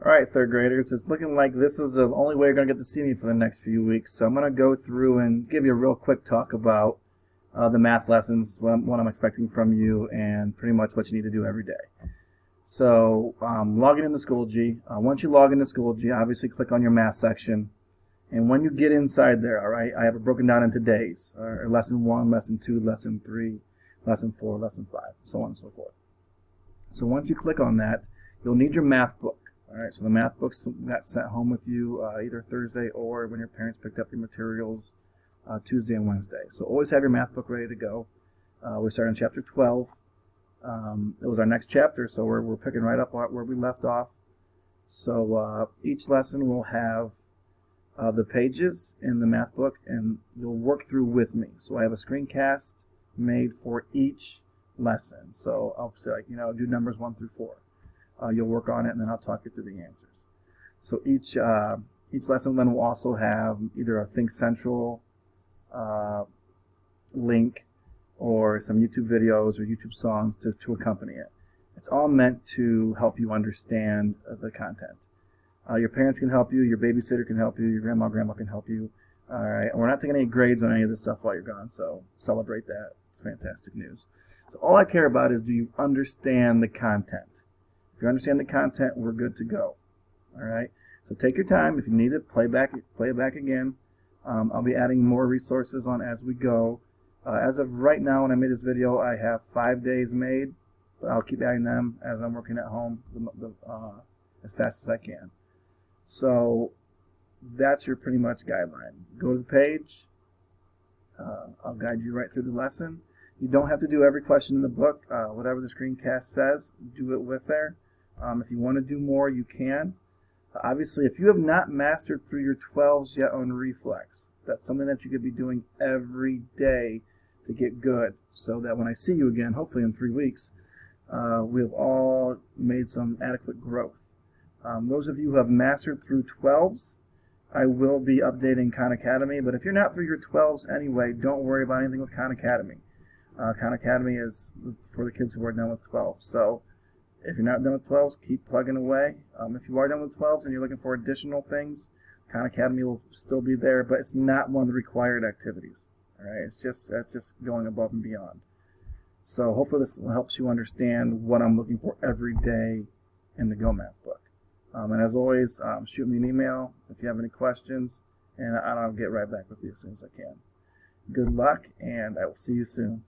All right, third graders, it's looking like this is the only way you're going to get to see me for the next few weeks. So I'm going to go through and give you a real quick talk about the math lessons, what I'm expecting from you, and pretty much what you need to do every day. So logging into Schoology. Once you log into Schoology, obviously click on your math section. And when you get inside there, all right, I have it broken down into days. Lesson 1, Lesson 2, Lesson 3, Lesson 4, Lesson 5, so on and so forth. So once you click on that, you'll need your math book. All right, so the math books got sent home with you either Thursday or when your parents picked up your materials Tuesday and Wednesday. So always have your math book ready to go. We start on chapter 12. It was our next chapter, so we're picking right up where we left off. So each lesson will have the pages in the math book, and you'll work through with me. So I have a screencast made for each lesson. So I'll say, do numbers 1 through 4. You'll work on it, and then I'll talk you through the answers. So each lesson then will also have either a Think Central link or some YouTube videos or YouTube songs to accompany it. It's all meant to help you understand the content. Your parents can help you, your babysitter can help you, your grandma can help you. All right, we're not taking any grades on any of this stuff while you're gone, so celebrate that. It's fantastic news. So all I care about is, do you understand the content? If you understand the content, we're good to go. All right. So take your time. If you need it, play it back again. I'll be adding more resources on as we go. As of right now, when I made this video, I have 5 days made, but I'll keep adding them as I'm working at home as fast as I can. So that's your pretty much guideline. Go to the page. I'll guide you right through the lesson. You don't have to do every question in the book. Whatever the screencast says, do it with there. If you want to do more, you can. Obviously, if you have not mastered through your 12s yet on reflex, that's something that you could be doing every day to get good, so that when I see you again, hopefully in 3 weeks, we have all made some adequate growth. Those of you who have mastered through 12s, I will be updating Khan Academy, but if you're not through your 12s anyway, don't worry about anything with Khan Academy. Khan Academy is for the kids who are done with 12. So if you're not done with 12s, keep plugging away. If you are done with 12s and you're looking for additional things, Khan Academy will still be there, but it's not one of the required activities. All right, that's just going above and beyond. So hopefully this helps you understand what I'm looking for every day in the Go Math book. And as always, shoot me an email if you have any questions, and I'll get right back with you as soon as I can. Good luck, and I will see you soon.